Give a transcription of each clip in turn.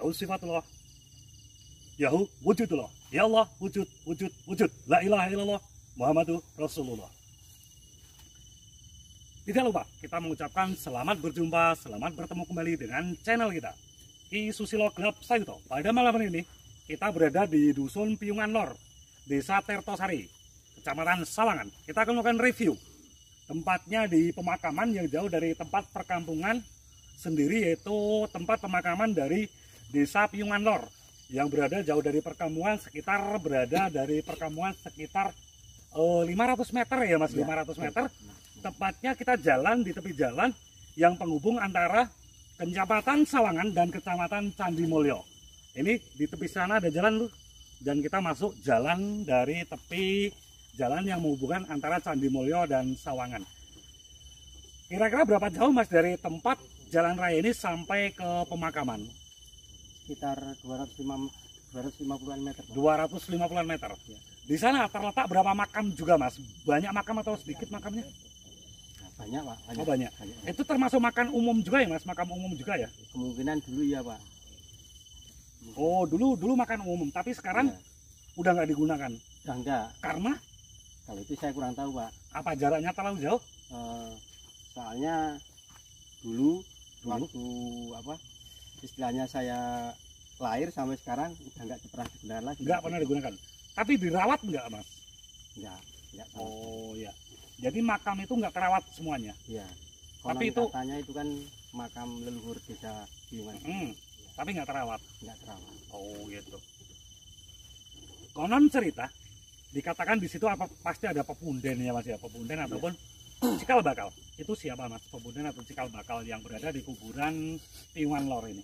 Yahu sifatullah. Yahu wujudullah. Ya Allah, wujud, wujud, wujud. La ilaha illallah Muhammadur Rasulullah. Tidak lupa kita mengucapkan selamat berjumpa, selamat bertemu kembali dengan channel kita Ki Susilo Gelap Sayuto. Pada malam ini kita berada di Dusun Piungan Lor, Desa Tertosari, Kecamatan Sawangan. Kita akan melakukan review tempatnya di pemakaman yang jauh dari tempat perkampungan sendiri, yaitu tempat pemakaman dari Desa Piungan Lor yang berada jauh dari perkampungan, berada dari perkampungan sekitar 500 meter ya Mas, 500 meter. Tepatnya kita jalan di tepi jalan yang penghubung antara Kecamatan Sawangan dan Kecamatan Candimulyo. Ini di tepi sana ada jalan tuh, dan kita masuk jalan dari tepi jalan yang menghubungkan antara Candimulyo dan Sawangan. Kira-kira berapa jauh Mas dari tempat jalan raya ini sampai ke pemakaman? Sekitar 250-an meter. 250-an meter. Ya. Di sana terletak berapa makam juga Mas? Banyak makam atau sedikit makamnya? Banyak Pak. Oh banyak. Itu termasuk makan umum juga ya Mas? Makam umum juga ya? Kemungkinan dulu ya Pak. Oh dulu makan umum, tapi sekarang Ya. udah nggak digunakan. Udah enggak. Karena Kalau itu saya kurang tahu Pak. apa, jaraknya terlalu jauh? Soalnya dulu waktu istilahnya saya lahir sampai sekarang udah nggak pernah digunakan lagi. Nggak pernah digunakan. Tapi dirawat nggak Mas? Enggak. Oh ya. Jadi makam itu nggak terawat semuanya. Iya. Tapi itu katanya itu kan makam leluhur desa Piungan. Tapi nggak terawat. Nggak terawat. Oh gitu. Konon cerita dikatakan di situ pasti ada pepunden ya Mas ya, pepunden ataupun cikal bakal. Itu siapa Mas, pepunden atau cikal bakal yang berada di kuburan Piungan Lor ini?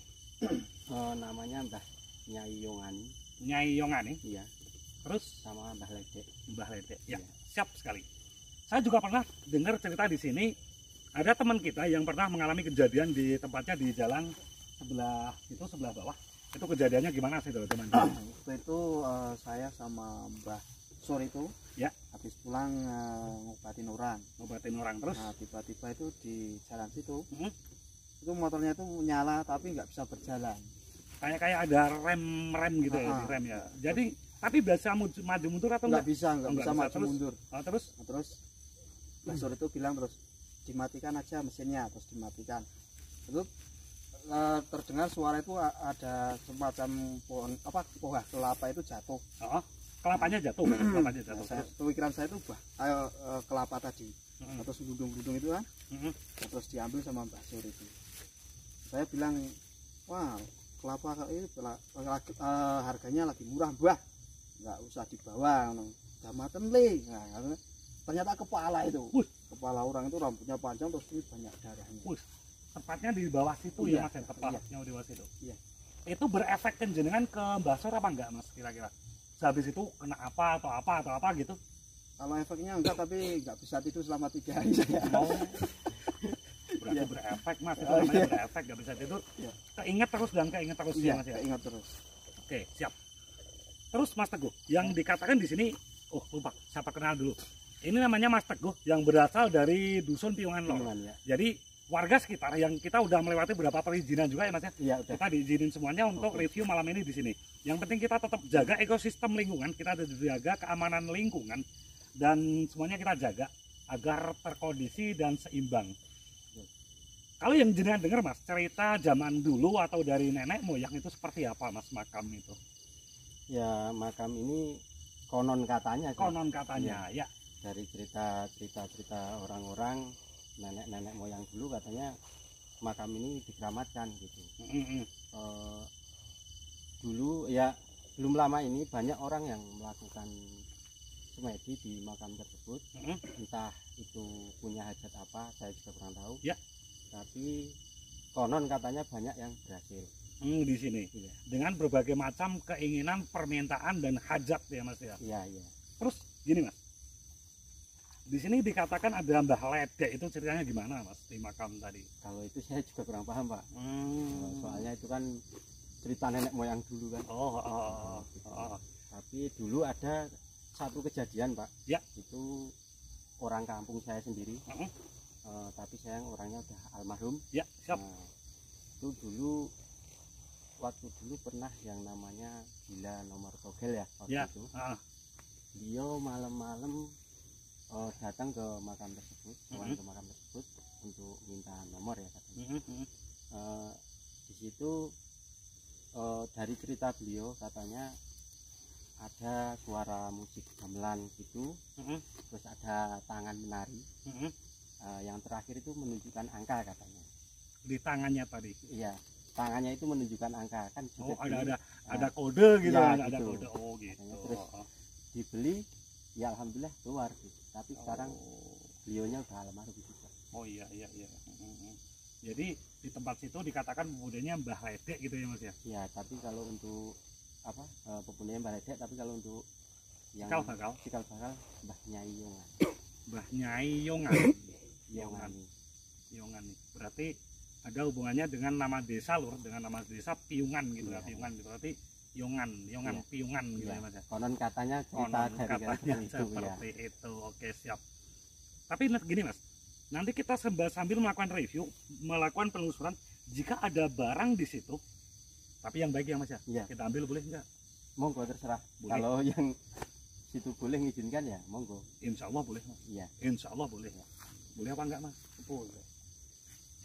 Namanya Mbah Nyai Yongani. Nyai Yongani. Iya. Terus Sama Mbah Ledek. Mbah Ledek. Ya, Iya. siap sekali. Saya juga pernah dengar cerita di sini, ada teman kita yang pernah mengalami kejadian di tempatnya di jalan sebelah bawah. Itu kejadiannya gimana sih teman-teman? Waktu itu saya sama Mbah Sur itu Ya. habis pulang ngobatin orang. Ngobatin orang terus. Nah tiba-tiba itu di jalan situ Hmm. itu motornya itu nyala tapi nggak bisa berjalan. Kayak ada rem gitu ya, di rem ya. Jadi tapi biasa maju mundur atau Nggak bisa maju terus? mundur. Oh, terus Nah, terus Mbah Sur itu bilang terus dimatikan aja mesinnya, terus dimatikan. Itu terdengar suara itu ada semacam pohon kelapa itu jatuh. kelapanya jatuh, kelapanya jatuh. Nah, Terus pemikiran saya itu kelapa tadi atau gudung-gudung itu kan, terus diambil sama Mbah Sur itu. Saya bilang, wah kelapa ini harganya lagi murah Mbah, nggak usah dibawa, udah maten le. Nah, ternyata kepala itu, kepala orang itu rambutnya panjang terus ini banyak darahnya. tepatnya di bawah situ ya Mas, tepatnya di bawah situ. Iya. Itu berefek jenengan ke Mbah Sur apa enggak Mas kira-kira? Habis itu kena apa gitu? Kalau efeknya enggak, tapi nggak bisa tidur selama 3 hari saya. Oh. Berarti berefek Mas, itu namanya berefek, nggak bisa tidur. Iya. Keinget terus ya Mas ya. Ingat terus. Oke, siap. Terus Mas Teguh, yang dikatakan di sini, lupa, siapa kenal dulu. Ini namanya Mas Teguh yang berasal dari Dusun Piungan Lor. Ya. Jadi warga sekitar yang kita udah melewati beberapa perizinan juga ya Mas ya. Iya, udah. Kita diizinin semuanya untuk review malam ini di sini. Yang penting kita tetap jaga ekosistem lingkungan, kita ada jaga keamanan lingkungan, dan semuanya kita jaga agar terkondisi dan seimbang. Kalau yang jenengan dengar Mas, cerita zaman dulu atau dari nenek moyang itu seperti apa Mas makam itu? Ya makam ini konon katanya. Konon katanya, ya. Dari cerita orang-orang, nenek moyang dulu katanya makam ini dikeramatkan gitu. Dulu ya belum lama ini banyak orang yang melakukan semedi di makam tersebut. Entah itu punya hajat apa, saya juga kurang tahu. Ya. Tapi konon katanya banyak yang berhasil. Di sini. Iya. Dengan berbagai macam keinginan, permintaan dan hajat ya Mas ya. Iya. Terus gini Mas. Di sini dikatakan ada Mbah Ledek, itu ceritanya gimana Mas di makam tadi? Kalau itu saya juga kurang paham Pak. Soalnya itu kan cerita nenek moyang dulu kan. Tapi dulu ada satu kejadian Pak. Ya. Itu orang kampung saya sendiri. Tapi sayang orangnya udah almarhum. Ya, siap. Itu dulu waktu dulu pernah yang namanya Gila Nomor Togel ya waktu Ya. itu. Beliau malam-malam datang ke makam tersebut, ke makam tersebut untuk minta nomor ya katanya. Di situ dari cerita beliau katanya ada suara musik gamelan gitu, terus ada tangan menari. Yang terakhir itu menunjukkan angka katanya. Di tangannya tadi. Iya, tangannya itu menunjukkan angka kan. Oh, ada kode gitu, ya, ada gitu. kode. Oh gitu. Terus dibeli, ya alhamdulillah keluar sih. Tapi sekarang beliaunya udah almarhum juga. Oh iya. Jadi di tempat situ dikatakan pemudanya Mbah Ledek gitu ya Mas ya? Iya, tapi kalau untuk apa pepundanya Mbah Ledek, tapi kalau untuk yang cikal bakal Mbah Nyai Yongan. Mbah Nyai Yongan. Yongan. Berarti ada hubungannya dengan nama desa lur, dengan nama desa Piungan gitu ya, Piungan gitu. Berarti Yongan, Piungan gitu ya Mas ya. Konon katanya cerita dari itu seperti ya. Itu. Oke, siap. Tapi gini Mas, nanti kita sambil melakukan review, melakukan penelusuran, jika ada barang di situ, tapi yang baik ya Mas ya, kita ambil boleh enggak? Monggo terserah. Boleh. Kalau yang situ boleh ngizinkan ya monggo. Insya Allah boleh Mas. Iya. Insya Allah boleh. Boleh apa enggak Mas? Boleh.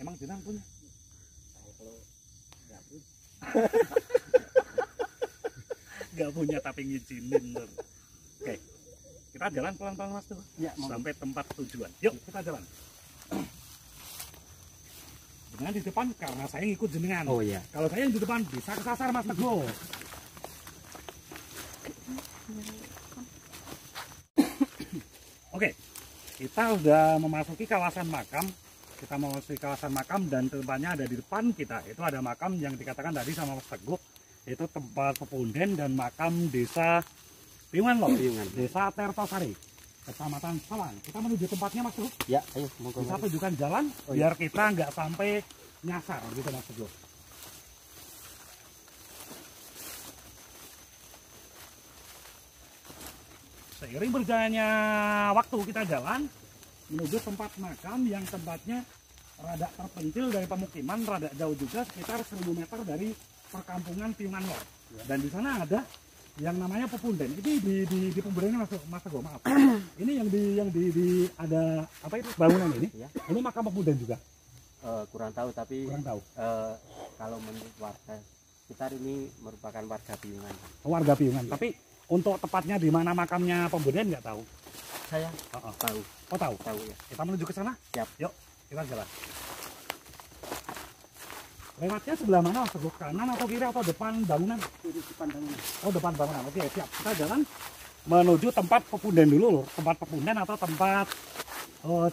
Emang jenang punya? Kalau nggak punya. Nggak punya tapi ngizinin lur. Oke, kita jalan pelan-pelan Mas tuh Ya, sampai tempat tujuan. Yuk kita jalan. Dengan di depan karena saya ngikut jenengan. Oh iya. Kalau saya yang di depan bisa kesasar Mas Teguh. Oke, kita udah memasuki kawasan makam. Kita memasuki kawasan makam dan tempatnya ada di depan kita. Itu ada makam yang dikatakan tadi sama Mas Teguh. Itu tempat pepunden dan makam desa Piungan loh. Desa Tertosari, Kecamatan Salang. Kita menuju tempatnya Mas Teguh. Ya, ayo monggo. Bisa tunjukkan jalan biar kita nggak sampai nyasar gitu Mas Teguh. Seiring berjalannya waktu kita jalan menuju tempat makam yang tempatnya rada terpencil dari pemukiman, rada jauh juga, sekitar 1000 meter dari perkampungan Piungan Lor. Dan di sana ada yang namanya pepunden. Ini di pembudennya Mas Teguh, maaf. Ini yang di ada apa itu bangunan ini? Ya. Ini makam pepunden juga. Kurang tahu tapi Kurang tahu. Kalau menurut warga sekitar ini merupakan warga Piungan. Warga Piungan. Tapi untuk tepatnya di mana makamnya pepunden nggak tahu. Saya tahu. Oh tahu. Tahu ya. Kita menuju ke sana. Siap. Yuk kita jalan. Lewatnya sebelah mana Mas Teguh? Kanan atau kiri atau depan bangunan? Di depan bangunan. Oh depan bangunan. Oke siap. Kita jalan menuju tempat pepunden dulu loh. Tempat pepunden atau tempat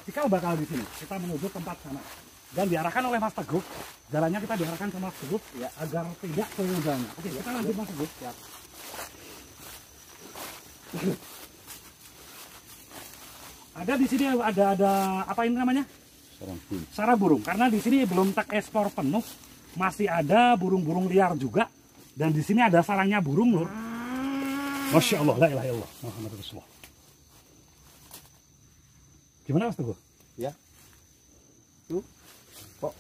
cikal bakal di sini. Kita menuju tempat sana. Dan diarahkan oleh Mas Teguh. Jalannya kita diarahkan sama Mas Teguh Ya. agar tidak kehujanan. Oke kita lanjut Mas Teguh. Siap. Ada di sini ada apa ini namanya? Sarang burung. Karena di sini belum terekspor penuh, masih ada burung-burung liar juga. Dan di sini ada sarangnya burung lur. Masya Allah, la ilaha illallah, Muhammad Rasulullah. Gimana Mas Teguh? Ya. Tuh. Kok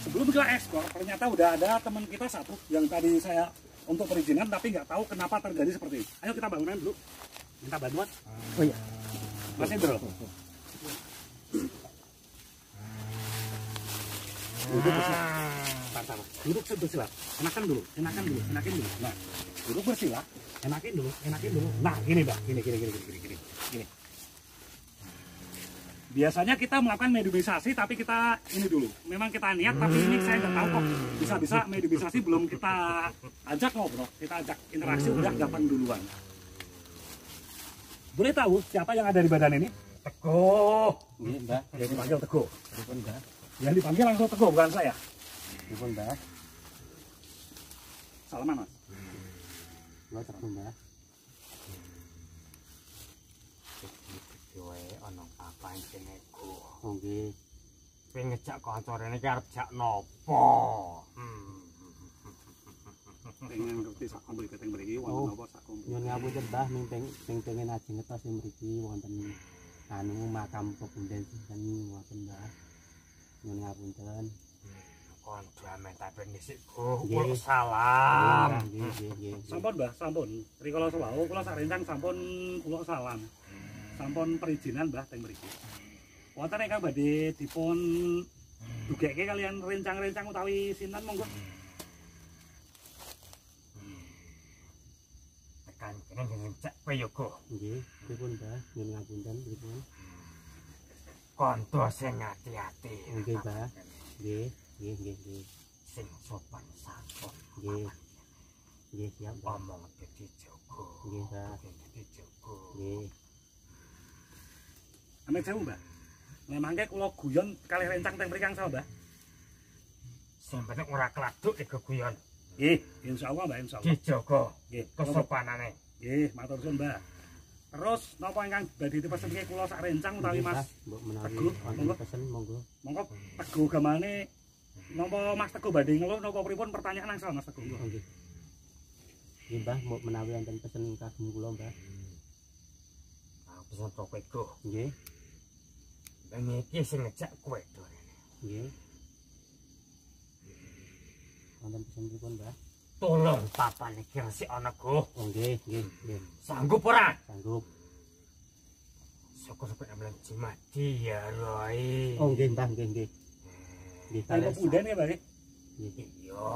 sebelum kita ekspor, ternyata udah ada teman kita satu yang tadi saya untuk perizinan tapi nggak tahu kenapa terjadi seperti ini. Ayo kita bangunan dulu. Minta bantuan. oh iya. Mas Indro. Duduk bersila. Bentar. Duduk bersila. Enakan dulu. Nah, duduk bersila. Enakin dulu. Nah, gini Mbak. Gini. Biasanya kita melakukan mediumisasi tapi kita ini dulu. Memang kita niat tapi ini saya nggak tahu kok bisa mediumisasi belum kita ajak ngobrol, kita ajak interaksi udah datang duluan. Boleh tahu siapa yang ada di badan ini? Teguh. Ini Mbak. Yang dipanggil Teguh. Pripun Mbak? Yang dipanggil langsung Teguh bukan saya. Pripun Mbak? Salaman Mas. Lo Teguh Mbak. Ono apa jenenge ku? Oh nggih. Pengen ngejak kancane iki arep jak nopo? Pengen ngerti sak kumpul keteng mriki Oh. wonten apa sak kumpul. Nyun ngapunten Mbah, ming pengen ajeng ngetos ing mriki wonten anu makam pepunden sinten ngoten Mbah. Nyuwun ngapunten. Kon damai tapi nisik kula salam. Nggih. Sampun Mbah, sampun. Rikala sewau kula sak rencang sampun kula salam. Sampun perizinan Mbah teng mriki. Wonten ingkang badhe dipun dugekke kalian rencang-rencang utawi sinten monggo. Tekan kene ngecek kowe yoga. Nggih, pripun Mbah? Nyuwun ngapunten pripun? Konto sing ati-ati. Nggih, Mbah. Nggih. Sing sopan santun. Nggih, siap Mbah. Omong dadi jaga. Nggih, Mbah. Dadi jaga. Nggih. Ame jauh Mbah. Nek mangke kula guyon kalih rencang teng mriki angsal Mbah. Sing penting ora kladuk iki guyon. Nggih, insyaallah Mbah, insyaallah. Dijaga Nggih, kesopanane. nggih, matur suwun Mbah. Terus napa ingkang badhe dipesenke kula sak rencang utawi Nggih, Mas Mbah. Mbok menawi Teguh, wonten monggo. pesen monggo. Monggo Teguh gamane napa Mas Teguh badhe ngeluh napa pripun pertanyaan angsal Mas Teguh. Nggih. Nggih, Mbah, mbok menawi wonten pesen kagem kula, Mbah. Aku pesen kowe go. Nggih. Ben iki sing ngejak kowe to rene. Nggih. Wonten pesen pripun, Mbah? Tolong papan iki resik ana go. Oh, nggih. Sanggup ora? Sanggup. Syukur-syukur amlan jimati ya Roy. Oh, nggih, Mbah, nggih. Nggih, Kali pepunden ya Mbah. Nggih. Iya.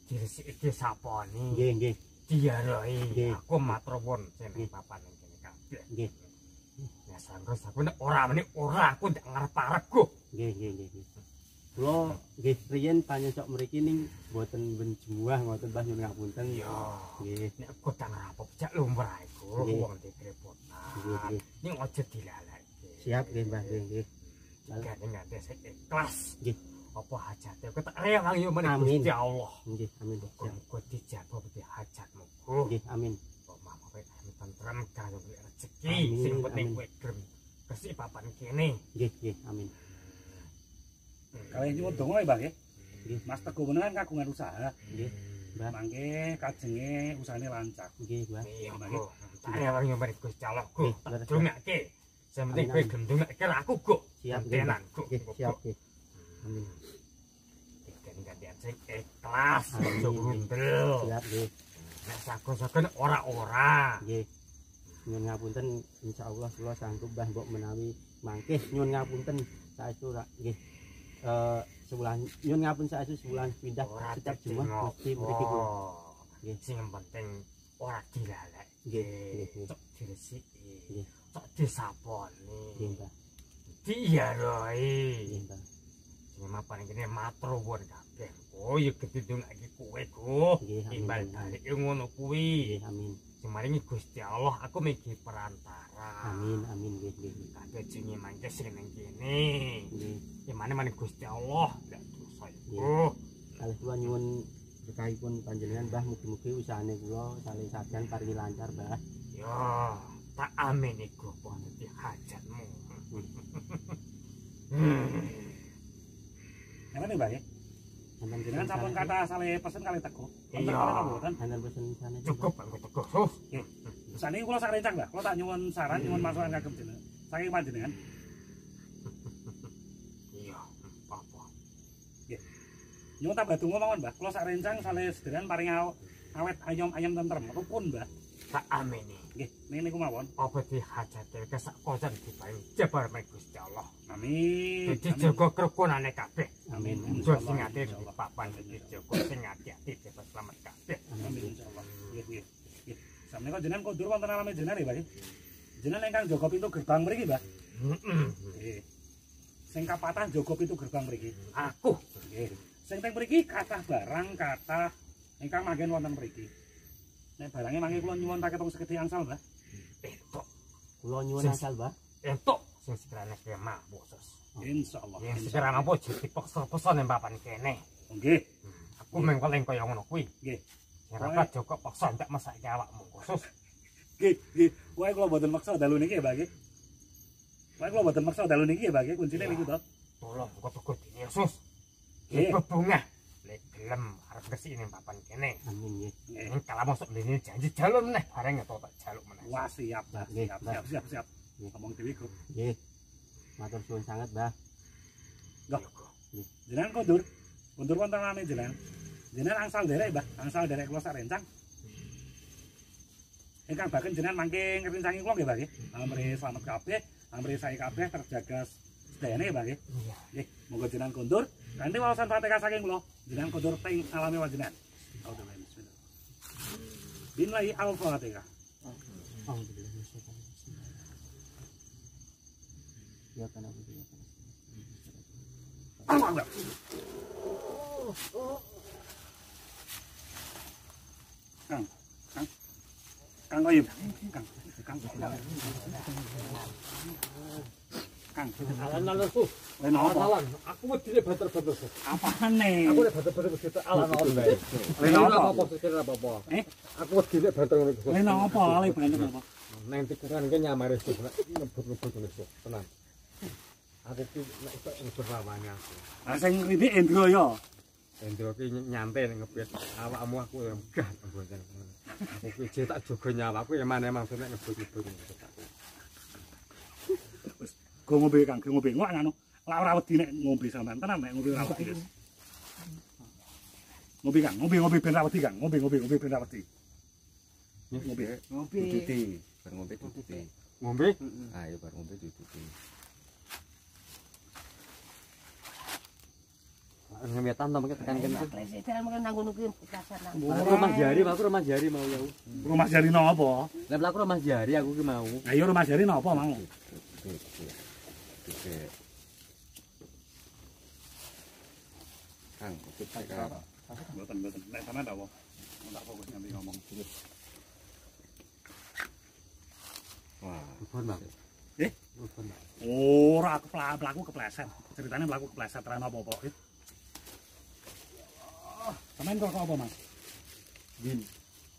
Diresik iki saponi. Nggih. Diaroi. Nggih. Aku matur nuwun sing Nggih. papan ning kene kabeh. Nggih. Ya sanggup aku nek ora meneh ora aku ndak ngarep-arep go. Nggih. Kula nggih riyen panyocok mriki ning mboten ben jemuah ngoten Mbah nyuwun ngapunten. Iya. Nggih. Nek aku tak ngarep jak lumrah iku Nggih. wong dikrepotan. Nggih. Ning aja dilaleke. Siap nggih Mbah, nggih. Jane nganti sing ikhlas. Nggih. Apa hajate aku tak rewang yo meneh Amin. Gusti Allah. Nggih, amin. Siap. Muga dijabah peti hajatmu. Go. Nggih, amin. Kok mama kowe tentrem karo rezeki Amin, sing penting amin. kowe gelem kesik papan kene. Nggih, amin. Kalih nyuwun donga ya Mbah nggih. Nggih. Mas Teguh menawa kagungan usaha. Nggih. Mbah, Mangke kajenge usahane lancar. nggih, Mbah. Iya, Mbak. Go. Tak rewang yo meneh Gusti Allah. Go. Nggih, Tak leres, dongake. Sing penting Amin, kowe amin. gelem dongake aku, Go. Siap nggih. Mbah. Tenan, Go. Nggih, siap nggih. Amin. Iki gantian sing ikhlas, Amin. aja grundel. Siap nggih. Nek sagon-sagon ora-ora. Nggih. Nyuwun ngapunten insyaallah kula sanggup Mbah mbok menawi mangke nyuwun ngapunten saestu rak nggih. Sebulan nyuwun ngapun saestu sebulan pindah Ora setiap dadi Jumat mesti mriki kula. Nggih. Sing penting ora dilalek. Nggih. Cok diresiki. Nggih. Cok disaponi. Nggih, Mbah. Diaroi. Nggih, Mbah. Sing mapan kene matur nuwun kabeh. Oh ya gedhe kowe go. Nggih, amin. Imbal balik ngono kuwi. Nggih, amin. Sing maringi Gusti Allah aku megi perantara. Amin, nggih. Kabeh jenenge mangke sing ning kene. Nggih. Gimana Gusti Allah ndak dosa Nggih. iku. Kalih kula nyuwun berkahipun panjenengan Mbah mugi-mugi usahane kula saleh sadan paringi lancar Mbah. Ya, tak amin iku apa dadi hajatmu. Ngene Mbah ya. Wonten Jenengan sampun kata saleh pesen kali Teguh. Wonten Iya. kali mboten? wonten pesen sana Cukup aku teguh sus. Saniki kula sak rencang Mbah. Kula tak nyuwun saran, nyuwun masukan kagem jenengan. Saking panjenengan. Iya, apa? Nyuwun tambah donga mawon Mbah. Kula sak rencang saleh sederhan paring awet ayam tentrem. Rukun Mbah. Tak amin iki. Nggih, niku mawon. Apa di hajate kesak kocan diparing jabar mek Gusti Allah. Amin. Dadi jaga kerukunane kabeh. Amin. Muga sing ati di papan dadi jaga sing ati-ati dapat selamat kabeh. Amin insyaallah. Nggih. Sampeyan jenengan kondur wonten alame jenengan ya, Mbah. Jenengan ingkang jaga pintu gerbang mriki, Mbah. Nggih. Sing kapatah jaga pintu gerbang mriki. Aku Nggih. Sing teng mriki kathah barang, kathah ingkang manggen wonten mriki. Nek barange mangke kula nyuwun tak ketung sekedhik angsal, Mbah. entuk, kula nyuwun Sing- asal Mbah. entuk sing sekiranya kaya mampu sus. Insyaallah. Yang sekiranya mampu jadi paksa-paksa ning papan kene. Nggih. Aku mengkoling kaya ngono kuwi. Nggih. Sing rapat joko paksa ndak mesake awakmu khusus. Nggih. Wae kula mboten maksa dalu niki ya, Mbah nggih. Wae kula mboten maksa dalu niki ya, Mbah nggih. Kuncine niku to. Tolong kok tuku dini sus. Nggih. Bebungah. Lek gelem arep ngresiki papan kene. Amin nggih. Kalau masuk ini janji jalur meneh bareng atau tak jaluk meneh. Wah, siap, Mbah. Nggih, Siap. Ngomong dhewe kok. Nggih. Matur suwun sangat, Mbah. Jenengan kondur. Kondur wontenane jenengan. Jenengan angsal derek, Mbah. Angsal derek kula sak rencang. Ingkang baken jenengan mangke ngrencangi kula nggih, Mbah nggih. Amri slamet kabeh, amri sae kabeh terjaga sedayane, Mbah nggih. Nggih, monggo jenengan kondur. Kanthi wawasan Fatihah saking kula, jenengan kondur ping alami wajenengan. Alhamdulillah. Bismillah. Billahi al-Fatihah. Alhamdulillah. Ya kan aku ya. Allah. Kang Oyub. Kang. Alan-alanku. Leno apa? Alan, aku wedine banter-banter. Apane? Aku nek banter-banter gitu alan-alan bae. Leno apa? Apa sekira apa-apa. Aku wedine banter ngono iku. Leno apa? Ale banter apa? Nang tikungan ke nyamare sih nek ngebut-ngebut ngono iku. Tenang. Aku ki nek iso ngebut lawane aku. Lah sing ngritik Endro ya. Endro ki nyantai ning ngebet awakmu aku ya megah bonceng ngono. Aku ki jek tak jaga nyawaku ya mane maksud nek ngebut-ngebut ngono. Go ngombe Kang, ngombe ngok ngono. Lah ora wedi nek ngombe sampean tenan nek ngombe ora wedi. Ngombe Kang, ngombe ben ra wedi Kang. Ngombe ben ra wedi. Ngombe. Duduti, bar ngombe duduti. Ngombe? Ayo bar ngombe duduti. Ngemetan to mengke tekan kene. Presiden mengko nang ngono kuwi kasar nang. Aku rumah jari mau ya. Rumah jari napa? Lah aku rumah jari aku ki mau. Lah iya rumah jari napa mau? Oke. Kang, kita Mboten. Nek sampean apa? Tak fokus nganti ngomong. wah, Pun, Bang. Pun. Ora pelaku kepleset. Ceritane pelaku kepleset ra apa-apa. Sampeyan kok apa, Mas? Bin.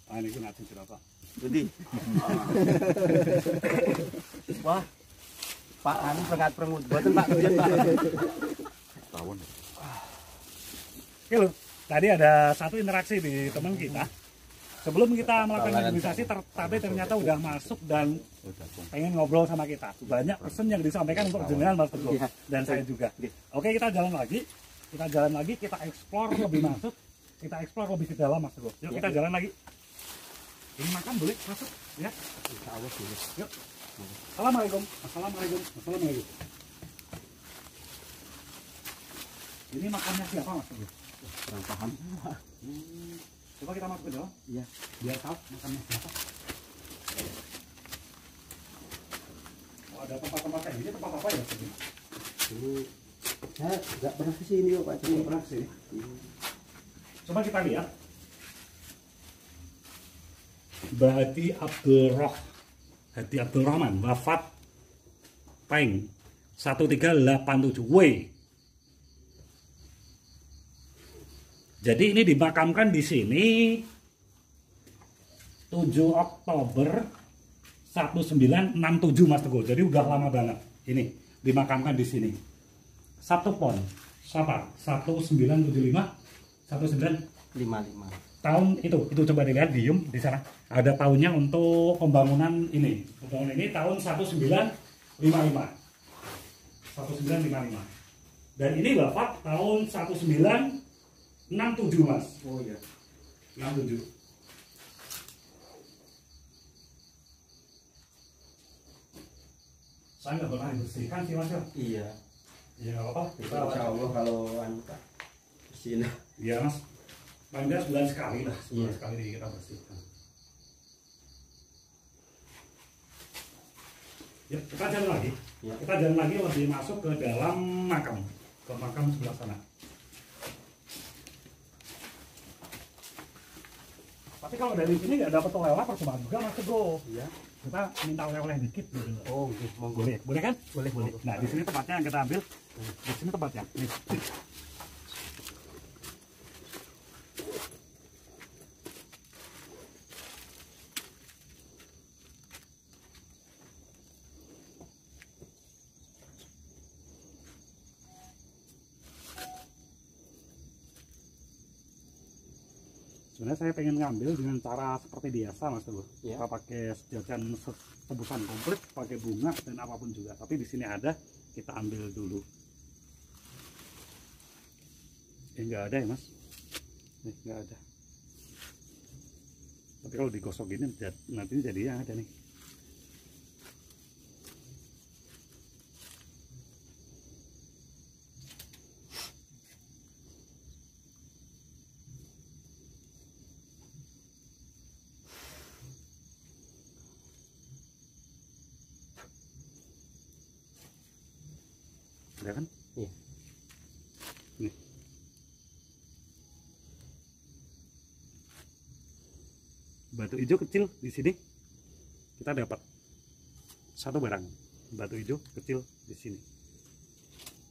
Ah niku nate jerapa. Jadi. Wah. Pak anu prengat-prengut. Mboten Pak, biyen Pak. tahun. Oke loh, tadi ada satu interaksi di teman kita. Sebelum kita melakukan negosiasi, tapi ternyata udah masuk dan pengen ngobrol sama kita. Banyak pesan yang disampaikan untuk jenengan Mas Teguh dan saya juga. Oke, kita jalan lagi. Kita explore lebih masuk. Kita explore lebih ke dalam Mas Teguh. Yuk kita jalan lagi. Ini makan boleh masuk ya? Insya Allah boleh. Yuk. Assalamualaikum. Ini makannya siapa Mas Teguh? Kurang paham. Coba kita masuk ke dalam. Iya. Biar tahu makannya siapa. Oh, ada tempat-tempat kayak gini, tempat apa ya? Ini saya nggak pernah kesini kok Pak. Nggak pernah kesini. Coba kita lihat. Hadi Abdul Rahman wafat Peng 1387W. Jadi ini dimakamkan di sini 7 Oktober 1967 Mas Teguh. Jadi udah lama banget ini dimakamkan di sini. Satu pon. Siapa? 1975 55. tahun itu coba dilihat diem di sana. Ada tahunnya untuk pembangunan ini. Pembangunan ini tahun 1955. 1955. Dan ini Bapak tahun 1967 Mas. Oh iya. 67. Saya nggak pernah bersihkan sih Mas ya. Iya. Ya nggak apa-apa. Kita Insya Allah kalau anu Pak bersihin. iya Mas. Paling nggak sebulan sekali lah. Sebulan Iya. sekali kita bersihkan. Ya, kita jalan lagi. Ya. Kita jalan lagi lebih masuk ke dalam makam. Ke makam sebelah sana. Tapi kalau dari sini nggak dapat oleh-oleh percuma juga Mas Teguh. Iya. Kita minta oleh-oleh dikit gitu. Oh, oke, monggo. Boleh kan? Boleh. Nah, di sini tempatnya yang kita ambil. Di sini tempatnya. Nih. Sebenarnya saya pengen ngambil dengan cara seperti biasa Mas Teguh. Ya. Kita pakai sejajan tebusan komplit, pakai bunga dan apapun juga. Tapi di sini ada, kita ambil dulu. Enggak ada ya Mas? Nih, enggak ada. Tapi kalau digosok gini nanti jadinya ada nih. Ada kan? Iya. Nih. Batu hijau kecil di sini kita dapat satu barang batu hijau kecil di sini.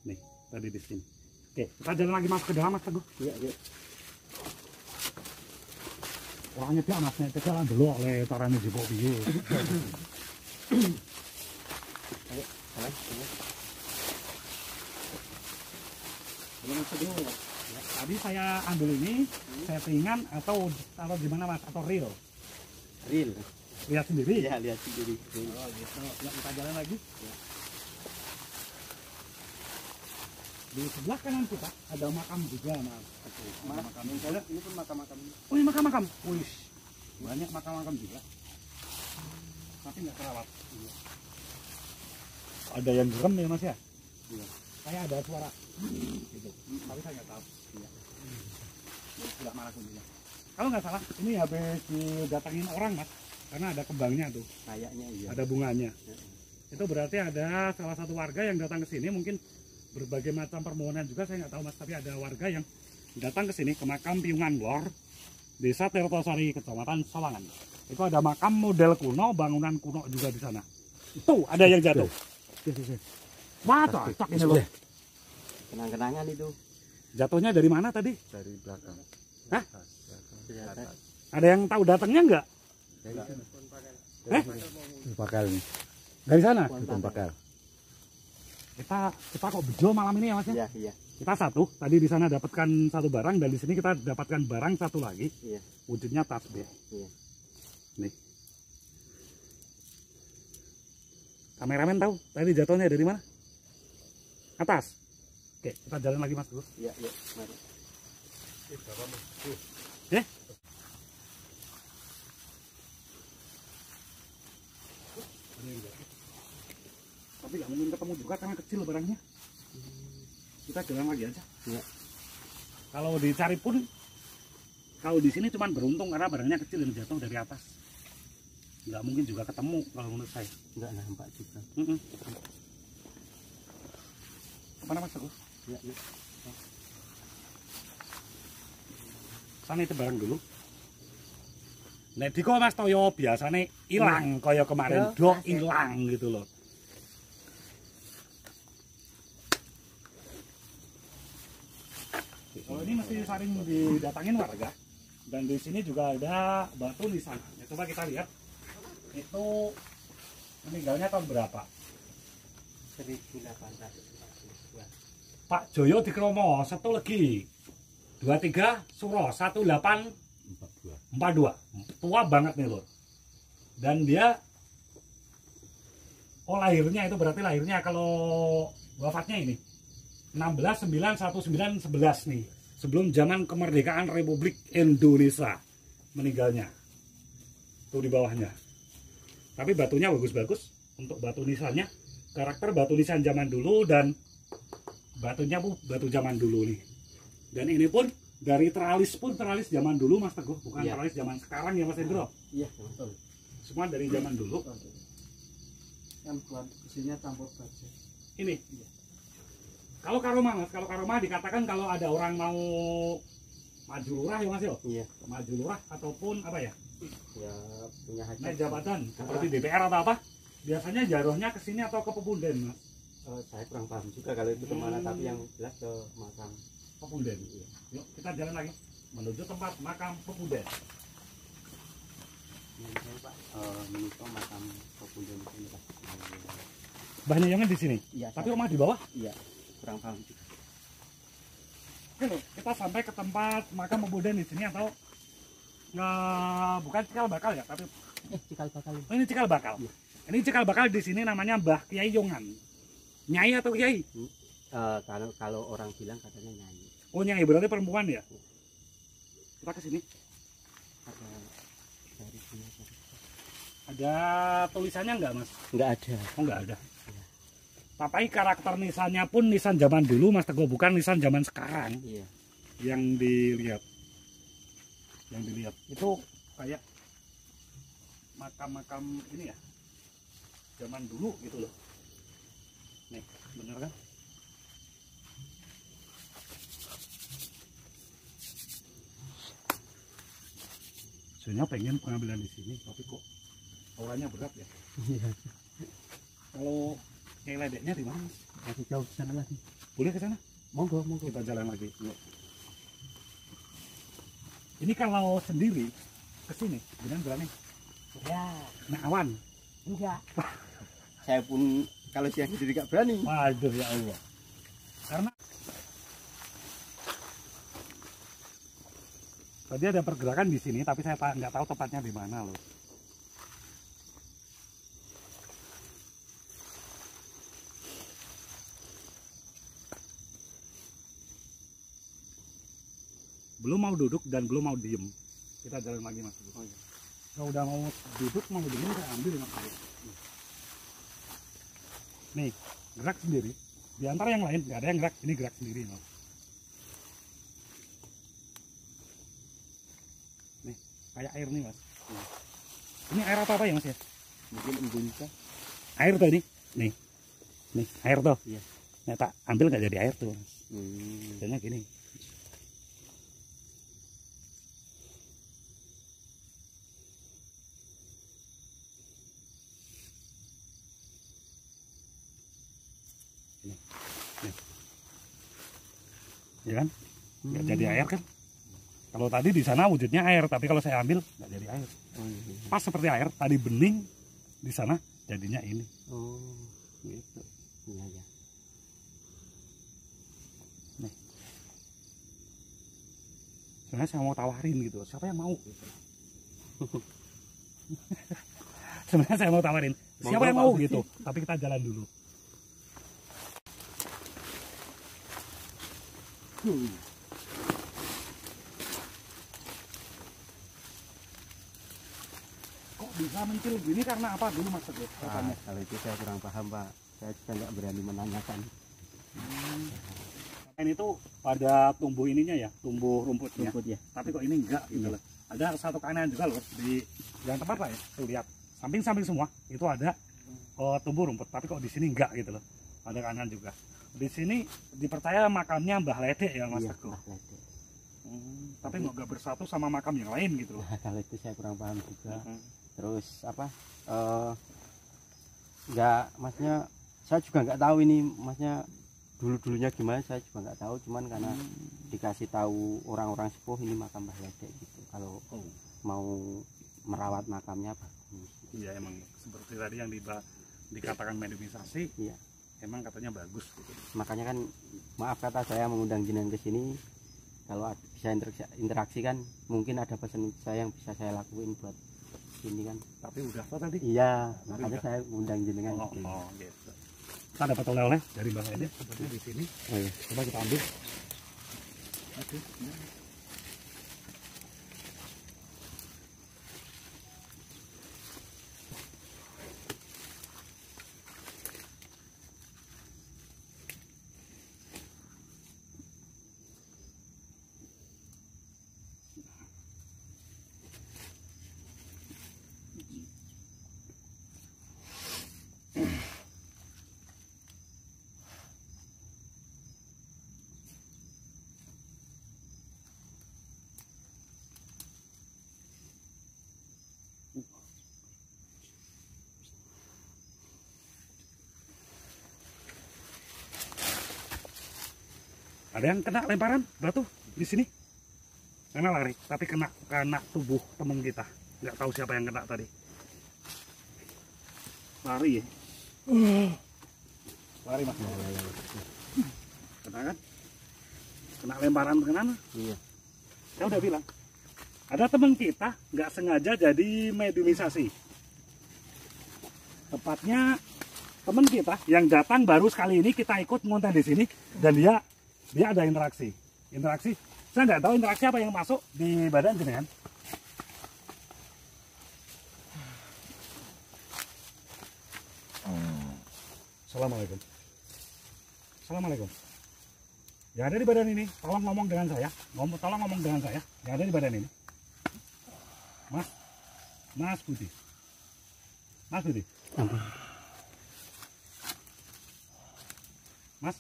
Nih, tadi di sini. Oke, kita jalan lagi masuk ke dalam Mas Teguh. Iya, iya. Orangnya dia masnya itu jalan dulu oleh tarane di bawah biu. Ayo, jalan. Ya, tadi saya ambil ini settingan atau gimana Mas, atau real? Real. Lihat sendiri. Iya, lihat sendiri. Oh gitu. Ya, kita jalan lagi. Ya. Di sebelah kanan kita ada makam juga Mas. Makam ini pun makam-makam. Oh ini makam-makam. Wih, banyak makam-makam juga. Tapi nggak terawat. Iya. Ada yang gerem ya Mas ya? Iya. Saya ada suara. Gitu. Tapi saya nggak tahu. Iya. Tidak marah kunjungnya. Kalau nggak salah, ini habis didatangin orang Mas. Karena ada kembangnya tuh. Kayaknya iya. Ada bunganya. Itu berarti ada salah satu warga yang datang ke sini, mungkin berbagai macam permohonan juga saya nggak tahu Mas, tapi ada warga yang datang ke sini ke makam Piungan Lor, Desa Tirtosari, Kecamatan Sawangan. Itu ada makam model kuno, bangunan kuno juga di sana. Tuh ada yang jatuh. Wah, cocok ini loh. Kenang-kenangan itu. Jatuhnya dari mana tadi? Dari belakang. Hah? Kelihatan. Ada yang tahu datangnya nggak? Pakal nih. Dari sana? Itu pakal. Kita kok bejo malam ini ya Mas ya? Iya, iya. Kita satu, tadi di sana dapatkan satu barang dan di sini kita dapatkan barang satu lagi. Iya. Wujudnya tasbih. Iya. Nih. Kameramen tahu tadi jatuhnya dari mana? Atas. Oke, kita jalan lagi Mas Teguh. Iya, iya. Mari. Eh? Tapi nggak mungkin ketemu juga karena kecil barangnya. Kita jalan lagi aja. Iya. Kalau dicari pun, kalau di sini cuma beruntung karena barangnya kecil yang jatuh dari atas. Nggak mungkin juga ketemu kalau menurut saya. Enggak nampak juga. Kemana Mas Teguh? Iya, iya. Sana itu barang dulu. Nek diko Mas Toyo biasane ilang kaya kemarin dok ilang gitu loh. Kalau ini mesti sering didatangin warga dan di sini juga ada batu nisan. Ya, coba kita lihat. Itu meninggalnya tahun berapa? 1842. Pak Joyo di Kromo, satu lagi 23 Suro 1842. Tua banget nih loh. Dan dia lahirnya itu berarti lahirnya kalau wafatnya ini 16/9/1911 nih. Sebelum zaman kemerdekaan Republik Indonesia meninggalnya. Tuh di bawahnya. Tapi batunya bagus-bagus untuk batu nisannya. Karakter batu nisan zaman dulu dan batunya batu zaman dulu nih. Dan ini pun dari teralis pun teralis zaman dulu Mas Teguh, bukan iya. Teralis zaman sekarang ya Mas Hendro. Iya, betul. Semua dari zaman dulu. Yang buat isinya campur baja. Ini. Kalau karoma Mas, kalau karoma dikatakan kalau ada orang mau maju lurah ya Mas yo. Iya. Maju lurah ataupun apa ya? Ya punya hajat. Naik jabatan seperti DPR atau apa? Biasanya jarohnya ke sini atau ke Pepunden Mas? Saya kurang paham juga kalau itu kemana, tapi yang jelas ke makam Pepunden. Iya. Yuk kita jalan lagi menuju tempat makam Pepunden. Ini saya Pak menuju makam Pepunden ini Pak. Banyak yang di sini. Iya. Tapi rumah di bawah. Iya. Kurang paham juga. Oke loh, kita sampai ke tempat makam Pepunden di sini atau bukan cikal bakal ya, tapi Cikal bakal. oh, ini cikal bakal. Iya. Ini cikal bakal di sini namanya Mbah Kiai Yongan. Nyai atau Kiai? Kalau orang bilang katanya nyanyi. Oh, Nyai berarti perempuan ya? Kita ke sini. Ada dari sini. Ada tulisannya enggak, Mas? Enggak ada. Oh, enggak ada. Tapi karakter nisannya pun nisan zaman dulu, Mas Teguh, bukan nisan zaman sekarang. Iya. Yang dilihat. Itu kayak makam-makam ini ya. Zaman dulu gitu loh. Nih, bener kan? Sebenarnya pengen pengambilan di sini, tapi kok auranya berat ya. Iya. Kalau yang ledeknya di mana, Mas? Masih jauh ke sana lagi. Boleh ke sana? Monggo. Kita jalan lagi. Yuk. Ini kalau sendiri ke sini, benar berani? Ya, Nah, awan. enggak. Saya pun kalau siang sendiri enggak berani. Waduh ya Allah. Karena tadi ada pergerakan di sini, tapi saya nggak tahu tepatnya di mana loh. Belum mau duduk dan belum mau diem. Kita jalan lagi, Mas. Oh, iya. Kalau udah mau duduk, mau diem, kita ambil, Mas. Nih, gerak sendiri. Di antara yang lain nggak ada yang gerak, ini gerak sendiri, Mas. Nih, kayak air nih, Mas. Ini air apa ya, Mas ya? Mungkin embun kah? Air tuh ini. Nih, air tuh. Iya. Nah, tak ambil nggak jadi air tuh, Mas. Hmm. Jadinya gini. Ya kan? Nggak jadi air kan? Kalau tadi di sana wujudnya air, tapi kalau saya ambil nggak jadi air. Oh, iya. Pas seperti air, tadi bening, di sana jadinya ini. Oh, Gitu. iya ya. Nih. Sebenarnya saya mau tawarin gitu, siapa yang mau? Gitu. Sebenarnya saya mau tawarin, siapa yang mau gitu? Tapi kita jalan dulu. Kok bisa mencil gini karena apa dulu, Mas Teguh? Katanya. Kalau itu saya kurang paham, Pak. Saya juga nggak berani menanyakan. Ini tuh pada tumbuh ininya ya, tumbuh rumputnya. Rumput ya. Tapi kok ini enggak gitu loh. Ada satu kanan juga loh di yang tempat lah ya. Tuh lihat, samping-samping semua itu ada tumbuh rumput. Tapi kok di sini enggak gitu loh. Ada kanan juga. Di sini dipercaya makamnya Mbah Ledek ya, Mas Iya, Teguh. Mbah Ledek. Tapi nggak bersatu sama makam yang lain gitu loh. Nah, kalau itu saya kurang paham juga. Hmm. Terus apa? Nggak, maksudnya saya juga nggak tahu ini, maksudnya dulunya gimana saya juga nggak tahu. Cuman karena dikasih tahu orang-orang sepuh ini makam Mbah Ledek gitu. Kalau mau merawat makamnya bagus. Iya, emang seperti tadi yang dikatakan mediumisasi. Iya. Emang katanya bagus gitu. Makanya kan maaf kata saya mengundang jenengan ke sini, kalau bisa interaksi kan mungkin ada pesan saya yang bisa saya lakuin buat ini kan. Tapi udah kok tadi. Iya, Tapi makanya udah. saya undang jenengan. Oh, gitu. Kita dapat oleh-oleh dari Mbah Ledek seperti di sini. Oh, iya. Coba kita ambil. Oke. Ada yang kena lemparan batu di sini. Karena lari, tapi kena tubuh teman kita. Nggak tahu siapa yang kena tadi. Lari ya. Lari, Mas. Kena kan? Kena lemparan ke mana? Iya. Saya udah bilang. Ada teman kita nggak sengaja jadi mediumisasi. Tepatnya teman kita yang datang baru sekali ini kita ikut ngonten di sini dan dia ada interaksi. Saya nggak tahu interaksi apa yang masuk di badan jenengan. Assalamualaikum. Assalamualaikum. Yang ada di badan ini, tolong ngomong dengan saya. Tolong ngomong dengan saya. Yang ada di badan ini. Mas Budi. Mas Budi. Mas.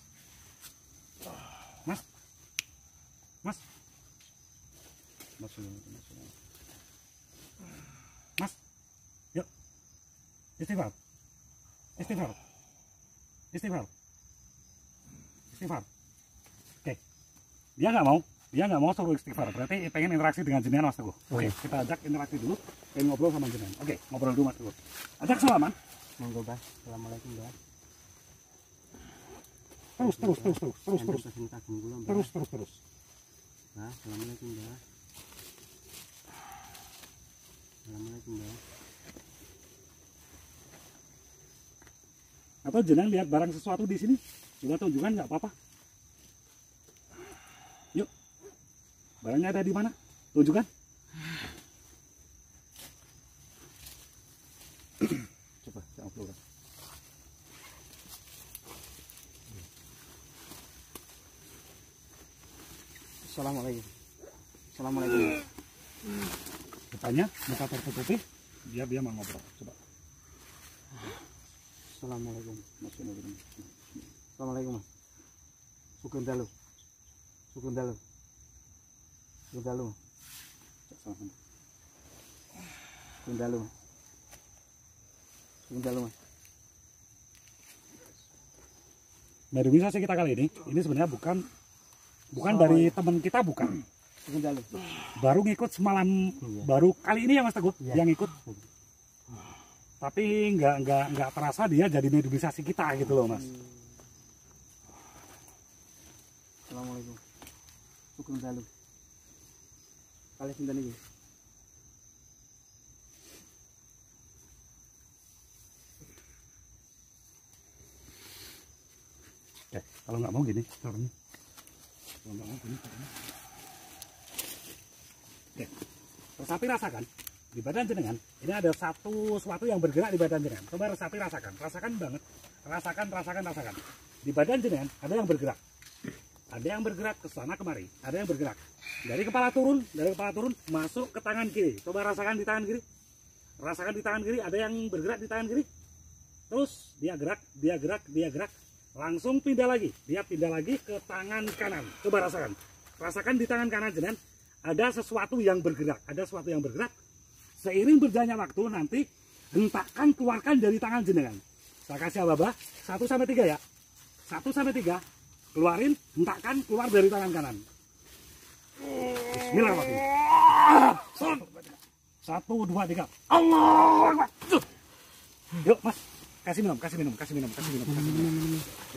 Yuk. Istighfar. Oke. Dia nggak mau suruh istighfar. Berarti pengen interaksi dengan jenengan Mas Teguh. Oke, kita ajak interaksi dulu. Pengen ngobrol sama jenengan. Oke, ngobrol dulu Mas Teguh. Ajak salaman. Monggo, Bas. Assalamualaikum, Bas. Terus. Kagum kula, Bas. Terus. Nah, assalamualaikum, Bas. Assalamualaikum, Bas. Atau jenengan lihat barang sesuatu di sini? Coba tunjukkan, nggak apa-apa. Yuk. Barangnya ada di mana? Tunjukkan. Coba, saya upload. Assalamualaikum. Bertanya, muka tertutupi, dia mau ngobrol. Coba. Assalamualaikum. Assalamualaikum, Mas. Sugeng dalu. Mas. Mediumisasi kita kali ini sebenarnya bukan dari teman kita, bukan. Sugeng dalu. Baru ngikut semalam, baru kali ini ya Mas Teguh yang ikut. Tapi nggak terasa dia jadi mediumisasi kita gitu loh Mas. Assalamualaikum. Sugeng dalu. Kali sinten iki? Kalau nggak mau gini caranya. Kalau nggak mau gini caranya. Oke. Resapi rasakan di badan jenengan. Ini ada sesuatu yang bergerak di badan jenengan. Coba resapi rasakan banget. Rasakan. Di badan jenengan ada yang bergerak. Ada yang bergerak ke sana kemari. Ada yang bergerak dari kepala turun masuk ke tangan kiri. Coba rasakan di tangan kiri. Rasakan di tangan kiri ada yang bergerak di tangan kiri. Terus dia gerak. Langsung pindah lagi. Dia pindah lagi ke tangan kanan. Coba rasakan. Rasakan di tangan kanan jenengan ada sesuatu yang bergerak. Seiring berjalannya waktu nanti hentakkan keluarkan dari tangan jenengan. Saya kasih ababa 1 sampai 3 ya. 1 sampai 3. Keluarin, hentakkan keluar dari tangan kanan. Bismillahirrahmanirrahim. 1, 2, 3. Allah. Yuk Mas, kasih minum.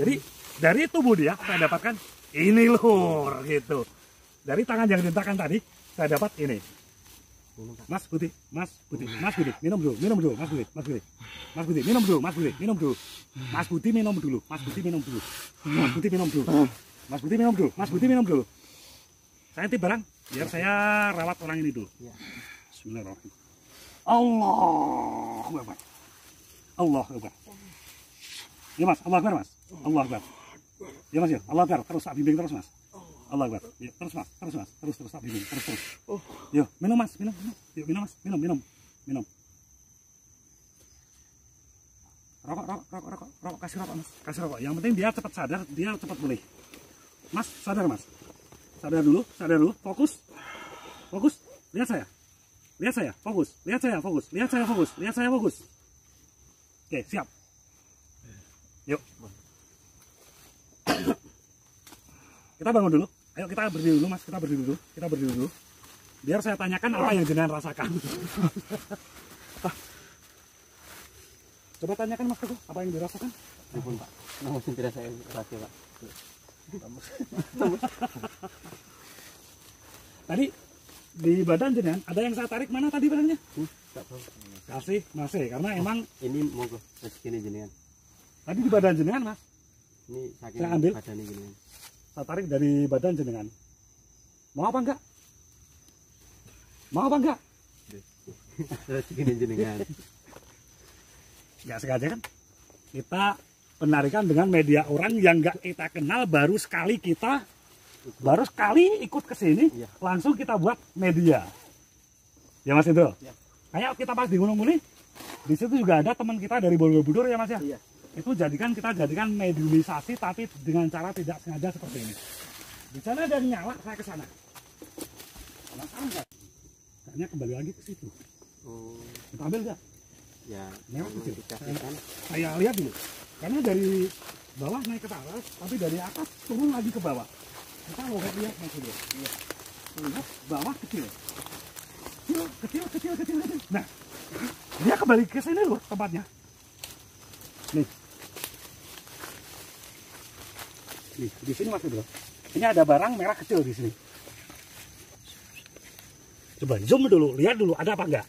Jadi dari tubuh dia saya dapatkan ini lur gitu. Dari tangan yang dihentakkan tadi saya dapat ini. Mas Budi, minum dulu, Mas Budi, minum dulu. Saya titip barang, biar saya rawat orang ini dulu. Bismillahirrahmanirrahim. Allahu Akbar. Ya Mas, Allah Akbar Mas. Ya Mas ya, Allah Akbar, terus bimbing terus Mas. Allah Akbar. Ya, terus Mas. Terus bimbing, terus. Yuk, minum Mas, minum. Yuk, minum Mas, minum. Rokok, kasih rokok Mas. Kasih rokok. Yang penting dia cepat sadar, dia cepat pulih. Mas, sadar Mas. Sadar dulu. Fokus. Lihat saya. Fokus. Lihat saya, fokus. Oke, siap. Yuk. Kita bangun dulu. Ayo kita berdiri dulu Mas, kita berdiri dulu. Biar saya tanyakan apa yang jenengan rasakan. Coba tanyakan Mas Teguh, apa yang dirasakan? Ampun Pak, namun tidak saya rasa Pak. Tadi di badan jenengan ada yang saya tarik mana tadi badannya? Kasih masih karena emang Ini monggo segini jenengan. tadi di badan jenengan mas. Ini saking Saya ambil. badannya jenengan. Saya tarik dari badan jenengan. Mau apa enggak? Mau apa enggak? Terus segini jenengan. Nggak sengaja kan? Kita penarikan dengan media orang yang nggak kita kenal, baru sekali ikut ke sini, Iya. langsung kita buat media. Ya Mas Indro? Iya. Kayak kita pas di Gunung Muni, di situ juga ada teman kita dari Borobudur ya Mas ya? Iya. Itu kita jadikan mediumisasi tapi dengan cara tidak sengaja seperti ini. Di sana ada nyala, saya ke sana. Penasaran nggak? Kayaknya kembali lagi ke situ. Oh, Kita ambil nggak? ya. Memang memang kecil. dikasihkan. Saya lihat dulu, karena dari bawah naik ke atas, tapi dari atas turun lagi ke bawah. Kita lihat Mas Indro. Iya. Lihat bawah kecil. Kecil. Nah, dia kembali ke sini loh tempatnya. Nih, di sini Mas Indro. Ini ada barang merah kecil di sini. Coba zoom dulu, lihat dulu ada apa enggak.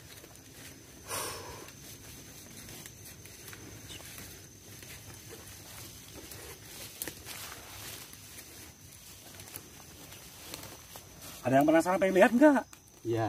Ada yang penasaran pengen lihat enggak? Ya.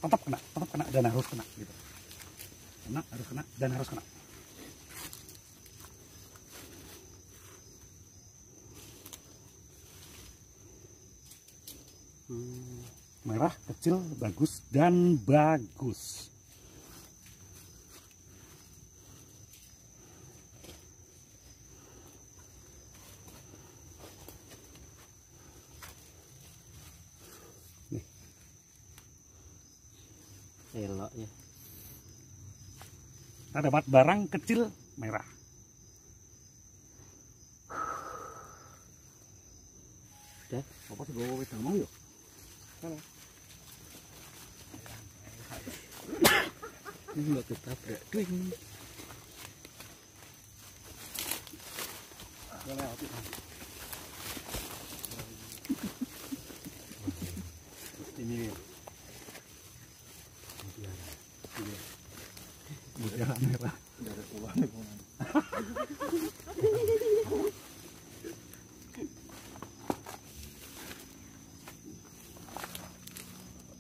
Tetap kena dan harus kena gitu. Harus kena dan harus kena. Merah, kecil, bagus dan bagus. Elok ya. Kita dapat barang kecil merah. Udah. Apa sih gue wedang mau yuk? Ini nggak ketabrak. Dwing. Ini mutiara merah.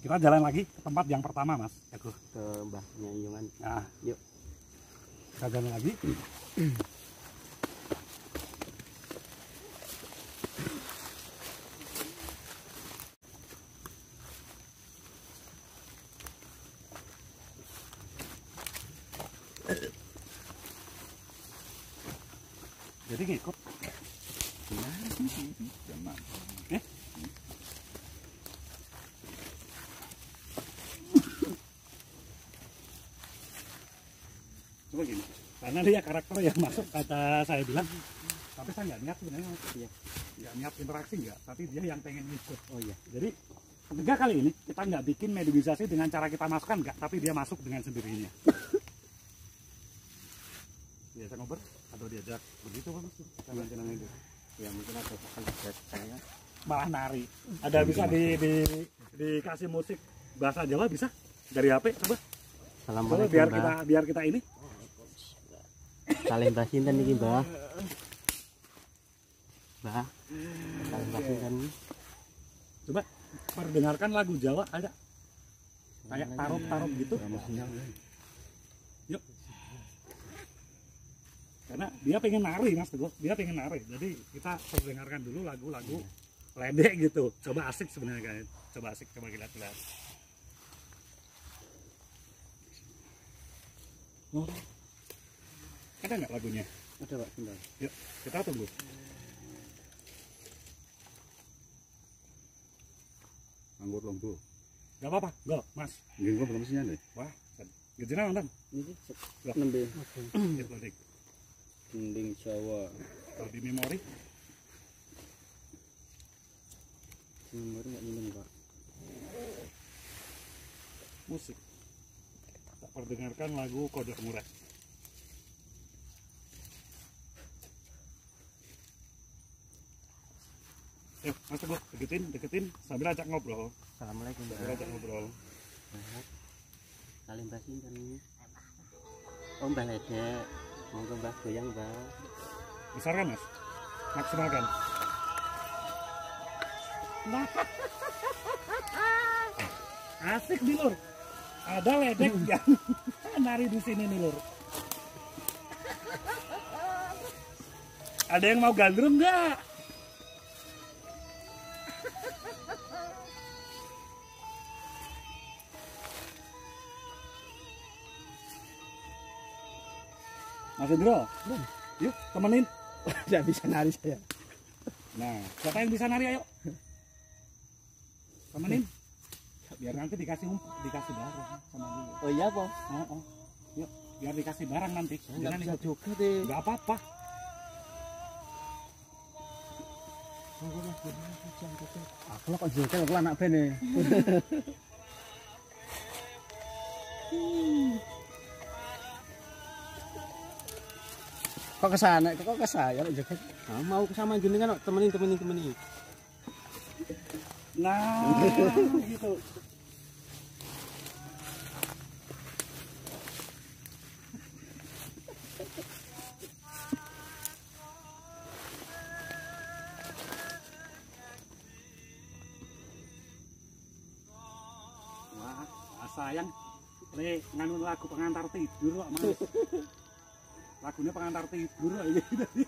Kita jalan lagi ke tempat yang pertama Mas Teguh. Ke Mbahnya Iyungan. Nah, Yuk. kita jalan lagi. Jadi ngikut. Coba gini, karena dia karakter yang masuk kata saya bilang, tapi saya nggak niat sebenarnya, Iya. nggak niat interaksi nggak, tapi dia yang pengen ikut. Oh iya. Jadi ketiga kali ini kita nggak bikin mediumisasi dengan cara kita masukkan nggak, tapi dia masuk dengan sendirinya. Biasa ngobrol atau diajak begitu Pak Mas? Sama jenengan itu. Ya mungkin ada pesan buat saya. Malah nari. Ada bisa dikasih musik bahasa Jawa bisa dari HP coba. Coba Assalamualaikum. biar kita ini. Saling basinten iki, Mbah. Mbah. Saling basinten. Coba perdengarkan lagu Jawa ada. Kayak tarot-tarot gitu. Yuk. Karena dia pengen nari Mas Teguh, dia pengen nari. Jadi kita perdengarkan dulu lagu-lagu ledek gitu. Coba asik sebenarnya kan. Coba asik, coba kita lihat. Oh. Ada nggak lagunya? Ada Pak, bentar. Yuk, kita tunggu. campur lombo. Gak apa-apa, enggak, Mas. Nggih kok belum sinyal. Wah, gejena nonton. Ini nembe Gitu dik. dinding Jawa. Kalau di memori, Nomor enggak minum, Pak. musik. Tak perdengarkan lagu Kodok Murah. Mas Teguh, deketin sambil ajak ngobrol. Assalamualaikum Sambil Mbak. ajak ngobrol. Kalian Mbak sinten ini? Oh Mbak Ledek. Monggo Mbak goyang Mbak. Besar kan Mas? Maksimalkan. Nah. Asik nih Lur. Ada ledek yang nari di sini nih Lur. Ada yang mau gandrung nggak? Mas Indro, yuk temenin. Tidak bisa nari saya. Nah, siapa yang bisa nari ayo? Temenin. Biar nanti dikasih barang sama dia. Oh iya po. Oh. Yuk, biar dikasih barang nanti. Enggak Jangan bisa ikut. juga deh. Enggak apa-apa. Aku kok joget aku anak band ya. Kok ke sana? Kok ke saya joget? Nah, mau sama jenengan kok temenin. Nah, gitu. Wah, sayang. Le nganu lagu pengantar tidur kok, Mas. Lagunya pengantar tidur kok iki tadi.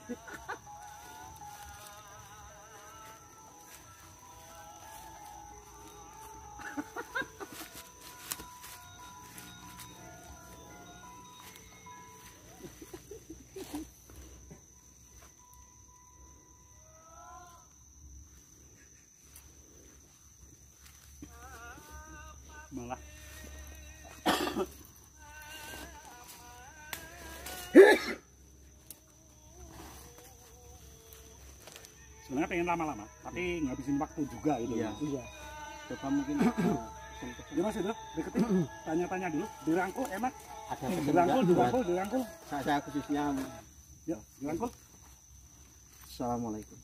Malah sebenarnya pengen lama-lama tapi ngabisin waktu juga itu. Iya. Mas. Coba mungkin Ya Mas itu deketin tanya-tanya dulu dirangkul enak Ada dirangkul saya khususnya. yuk dirangkul. Assalamualaikum.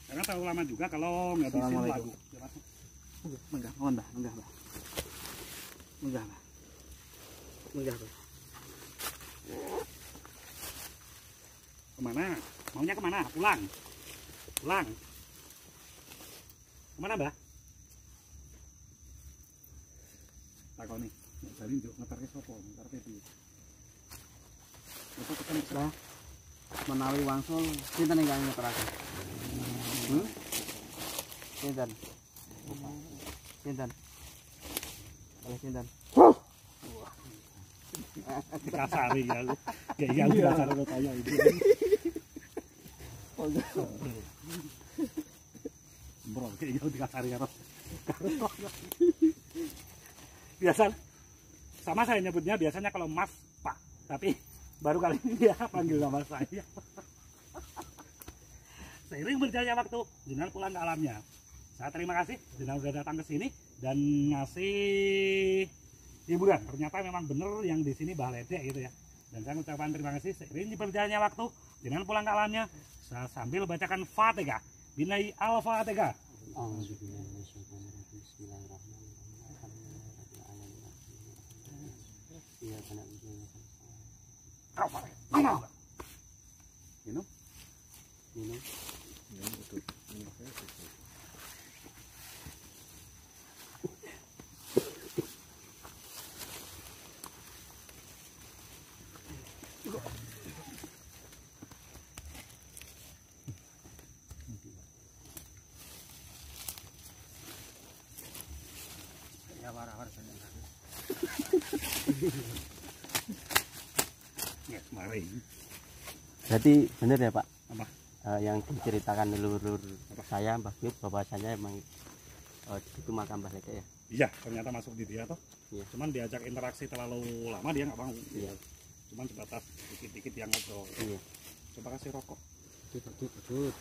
Karena terlalu lama juga kalau ngabisin Assalamualaikum. lagu ya, Mas. Menggah, mohon Mbah, menggah Mbah. Menggah Mbah. Menggah Mbah. Kemana? Maunya kemana? Pulang. Kemana Mbah? Takoni. Jalin juk ngeterke sapa? Ngeterke piye? Apa ketemu Lah, menawi wangsul sinten ingkang ngeteraken? Sinten? Oleh sinten? dikasari ya lu. Ya iya dikasari lo tanya itu. Bro, kayak gitu dikasari karo. Biasa sama saya nyebutnya biasanya kalau Mas Pak, tapi baru kali ini dia panggil nama saya. Seiring berjalannya waktu, jenengan pulang ke alamnya. Saya terima kasih jenengan sudah datang ke sini dan ngasih hiburan. Ternyata memang benar yang di sini Mbah Ledek gitu ya. Dan saya ucapkan terima kasih. Seiring berjalannya waktu, jenengan pulang ke alamnya. Saya sambil bacakan Fatihah. Binai Al-Fatihah. Minum. Ya war-war seneng. Ya, kemarin. Berarti bener ya Pak? Apa? yang diceritakan leluhur saya Mbah Guyup bahwasanya emang itu makam Mbah Leke ya. Iya, ternyata masuk di dia toh. Iya. Cuman diajak interaksi terlalu lama dia nggak mau. Iya. Cuman sebatas dikit-dikit yang ngobrol. Iya. Coba kasih rokok. Tut.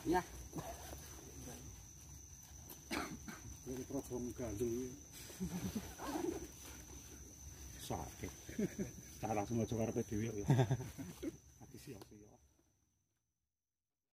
Ya. Ini program gandul. Sakit. Tak langsung aja karepe dhewe ya.